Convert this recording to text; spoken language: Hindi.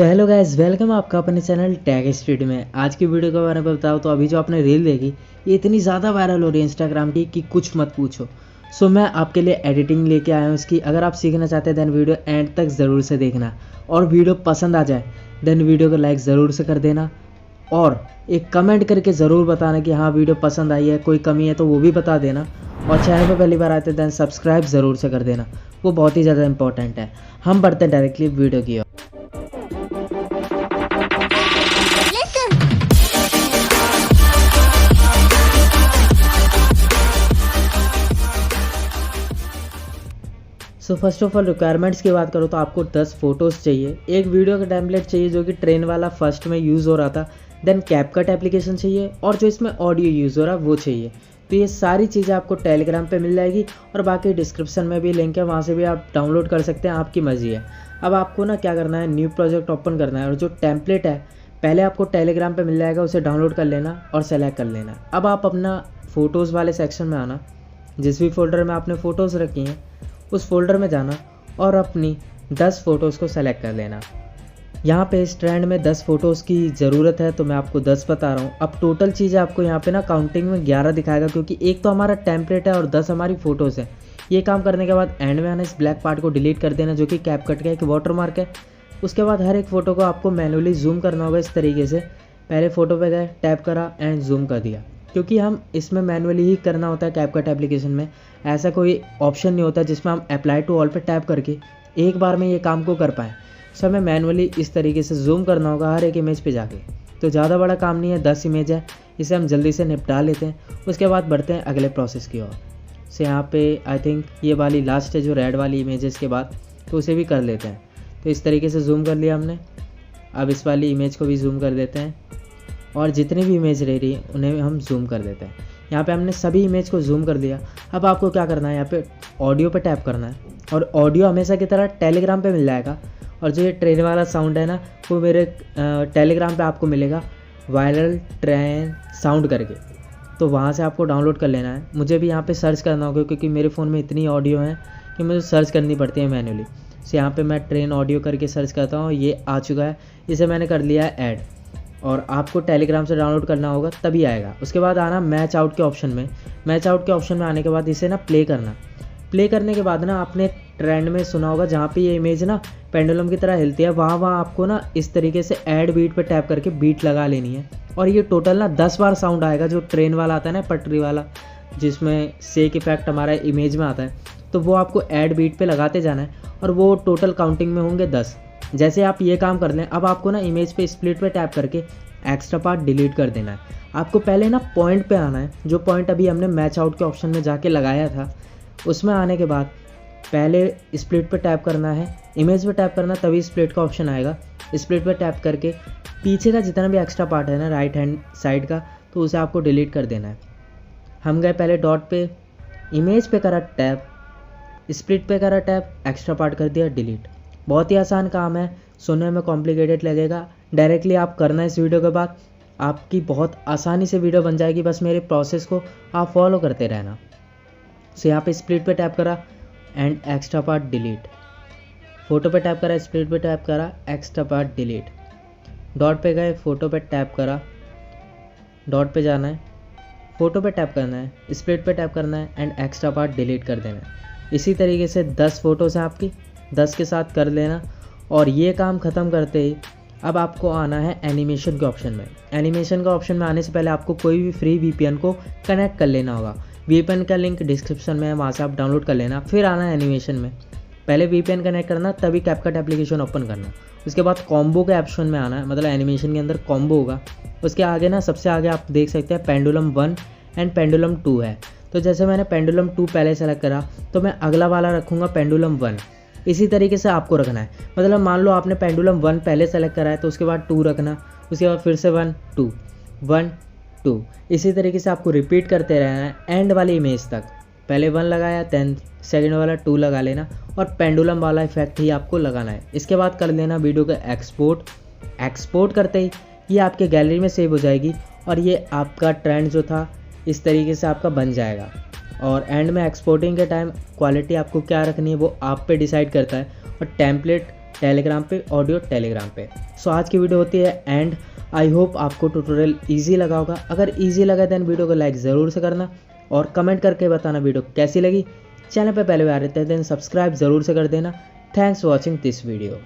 सो हेलो गाइस, वेलकम आपका अपने चैनल टैग स्टूडियो में। आज की वीडियो के बारे में बताओ तो अभी जो आपने रील देखी ये इतनी ज़्यादा वायरल हो रही है इंस्टाग्राम की कि कुछ मत पूछो। सो मैं आपके लिए एडिटिंग लेके आया हूँ इसकी। अगर आप सीखना चाहते हैं देन वीडियो एंड तक ज़रूर से देखना, और वीडियो पसंद आ जाए देन वीडियो को लाइक ज़रूर से कर देना, और एक कमेंट करके ज़रूर बताना कि हाँ वीडियो पसंद आई है, कोई कमी है तो वो भी बता देना, और चैनल पर पहली बार आते हैं देन सब्सक्राइब ज़रूर से कर देना, वो बहुत ही ज़्यादा इंपॉर्टेंट है। हम बढ़ते हैं डायरेक्टली वीडियो की ओर। So first of all requirements की बात करो तो आपको 10 फोटोज़ चाहिए, एक वीडियो का टेम्पलेट चाहिए जो कि ट्रेन वाला फर्स्ट में यूज़ हो रहा था, देन कैपकट एप्लीकेशन चाहिए, और जो इसमें ऑडियो यूज़ हो रहा है वो चाहिए। तो ये सारी चीज़ें आपको टेलीग्राम पे मिल जाएगी, और बाकी डिस्क्रिप्शन में भी लिंक है, वहाँ से भी आप डाउनलोड कर सकते हैं, आपकी मर्जी है। अब आपको ना क्या करना है, न्यू प्रोजेक्ट ओपन करना है, और जो टेम्पलेट है पहले आपको टेलीग्राम पर मिल जाएगा, उसे डाउनलोड कर लेना और सेलेक्ट कर लेना। अब आप अपना फ़ोटोज़ वाले सेक्शन में आना, जिस भी फोल्डर में आपने फ़ोटोज़ रखी हैं उस फोल्डर में जाना और अपनी 10 फ़ोटोज़ को सेलेक्ट कर लेना। यहाँ पे इस ट्रेंड में 10 फ़ोटोज़ की ज़रूरत है तो मैं आपको 10 बता रहा हूँ। अब टोटल चीज़ें आपको यहाँ पे ना काउंटिंग में 11 दिखाएगा, क्योंकि एक तो हमारा टेम्पलेट है और 10 हमारी फ़ोटोज़ है। ये काम करने के बाद एंड में आना, इस ब्लैक पार्ट को डिलीट कर देना जो कि कैपकट का एक वाटरमार्क है। उसके बाद हर एक फ़ोटो को आपको मैनुअली जूम करना होगा इस तरीके से। पहले फ़ोटो पे गए, टैप करा एंड जूम कर दिया, क्योंकि हम इसमें मैनुअली ही करना होता है। कैपकट एप्लीकेशन में ऐसा कोई ऑप्शन नहीं होता जिसमें हम अप्लाई टू ऑल पे टैप करके एक बार में ये काम को कर पाएँ। सो हमें मैनुअली इस तरीके से जूम करना होगा हर एक इमेज पे जाके। तो ज़्यादा बड़ा काम नहीं है, 10 इमेज है, इसे हम जल्दी से निपटा लेते हैं। उसके बाद बढ़ते हैं अगले प्रोसेस की ओर। से यहाँ पे आई थिंक ये वाली लास्ट है जो रेड वाली इमेजेस के बाद, तो उसे भी कर लेते हैं। तो इस तरीके से जूम कर लिया हमने। अब इस वाली इमेज को भी जूम कर देते हैं, और जितनी भी इमेज रह रही है उन्हें हम जूम कर देते हैं। यहाँ पे हमने सभी इमेज को जूम कर दिया। अब आपको क्या करना है, यहाँ पे ऑडियो पे टैप करना है, और ऑडियो हमेशा की तरह टेलीग्राम पे मिल जाएगा। और जो ये ट्रेन वाला साउंड है ना, वो मेरे टेलीग्राम पे आपको मिलेगा वायरल ट्रेन साउंड करके, तो वहाँ से आपको डाउनलोड कर लेना है। मुझे भी यहाँ पर सर्च करना होगा क्योंकि मेरे फ़ोन में इतनी ऑडियो है कि मुझे सर्च करनी पड़ती है मैनुअली। सो यहाँ पर मैं ट्रेन ऑडियो करके सर्च करता हूँ, ये आ चुका है, इसे मैंने कर लिया है ऐड, और आपको टेलीग्राम से डाउनलोड करना होगा तभी आएगा। उसके बाद आना मैच आउट के ऑप्शन में। मैच आउट के ऑप्शन में आने के बाद इसे ना प्ले करना। प्ले करने के बाद ना आपने ट्रेंड में सुना होगा जहाँ पे ये इमेज ना पेंडुलम की तरह हिलती है, वहाँ आपको ना इस तरीके से ऐड बीट पे टैप करके बीट लगा लेनी है। और ये टोटल ना 10 बार साउंड आएगा, जो ट्रेन वाला आता है ना पटरी वाला, जिसमें शेक इफेक्ट हमारा इमेज में आता है, तो वो आपको ऐड बीट पे लगाते जाना है, और वो टोटल काउंटिंग में होंगे 10। जैसे आप ये काम कर लें, अब आपको ना इमेज पे स्प्लिट पे टैप करके एक्स्ट्रा पार्ट डिलीट कर देना है। आपको पहले ना पॉइंट पे आना है, जो पॉइंट अभी हमने मैच आउट के ऑप्शन में जाके लगाया था, उसमें आने के बाद पहले स्प्लिट पे टैप करना है, इमेज पे टैप करना, तभी स्प्लिट का ऑप्शन आएगा। स्प्लिट पे टैप करके पीछे का जितना भी एक्स्ट्रा पार्ट है ना राइट हैंड साइड का, तो उसे आपको डिलीट कर देना है। हम गए पहले डॉट पे, इमेज पे करा टैप, स्प्लिट पे करा टैप, एक्स्ट्रा पार्ट कर दिया डिलीट। बहुत ही आसान काम है, सुनने में कॉम्प्लिकेटेड लगेगा, डायरेक्टली आप करना इस वीडियो के बाद, आपकी बहुत आसानी से वीडियो बन जाएगी। बस मेरे प्रोसेस को आप फॉलो करते रहना। सो यहाँ पे स्प्लिट पे टैप करा and extra part delete, photo पे टैप करा, स्प्लिट पे टैप करा, एक्स्ट्रा पार्ट डिलीट, डॉट पे गए, फ़ोटो पे टैप करा, डॉट पे जाना है, फ़ोटो पे टैप करना है, स्प्लिट पे टैप करना है एंड एक्स्ट्रा पार्ट डिलीट कर देना है। इसी तरीके से 10 फ़ोटोज़ हैं आपकी, 10 के साथ कर लेना। और ये काम ख़त्म करते ही अब आपको आना है एनिमेशन के ऑप्शन में। एनिमेशन का ऑप्शन में आने से पहले आपको कोई भी फ्री वीपीएन को कनेक्ट कर लेना होगा। वीपीएन का लिंक डिस्क्रिप्शन में है, वहाँ से आप डाउनलोड कर लेना। फिर आना है एनिमेशन में, पहले वीपीएन कनेक्ट करना, तभी कैपकट एप्लीकेशन ओपन करना। उसके बाद कॉम्बो के ऑप्शन में आना है, मतलब एनिमेशन के अंदर कॉम्बो होगा। उसके आगे ना सबसे आगे आप देख सकते हैं पेंडुलम 1 एंड पेंडुलम 2 है। तो जैसे मैंने पेंडुलम 2 पहले सेलेक्ट करा, तो मैं अगला वाला रखूँगा पेंडुलम 1। इसी तरीके से आपको रखना है, मतलब मान लो आपने पेंडुलम 1 पहले सेलेक्ट करा है तो उसके बाद 2 रखना, उसके बाद फिर से 1 2 1 2, इसी तरीके से आपको रिपीट करते रहना है एंड वाली इमेज तक। पहले 1 लगाया, देन सेकंड वाला 2 लगा लेना, और पेंडुलम वाला इफेक्ट ही आपको लगाना है। इसके बाद कर लेना वीडियो का एक्सपोर्ट करते ही ये आपके गैलरी में सेव हो जाएगी, और ये आपका ट्रेंड जो था इस तरीके से आपका बन जाएगा। और एंड में एक्सपोर्टिंग के टाइम क्वालिटी आपको क्या रखनी है वो आप पे डिसाइड करता है, और टेम्पलेट टेलीग्राम पे, ऑडियो टेलीग्राम पे। सो आज की वीडियो होती है एंड आई होप आपको ट्यूटोरियल ईजी लगा होगा। अगर ईजी लगा देन वीडियो को लाइक ज़रूर से करना और कमेंट करके बताना वीडियो कैसी लगी। चैनल पे पहले बार आते हैं देन सब्सक्राइब ज़रूर से कर देना। Thanks for watching this video.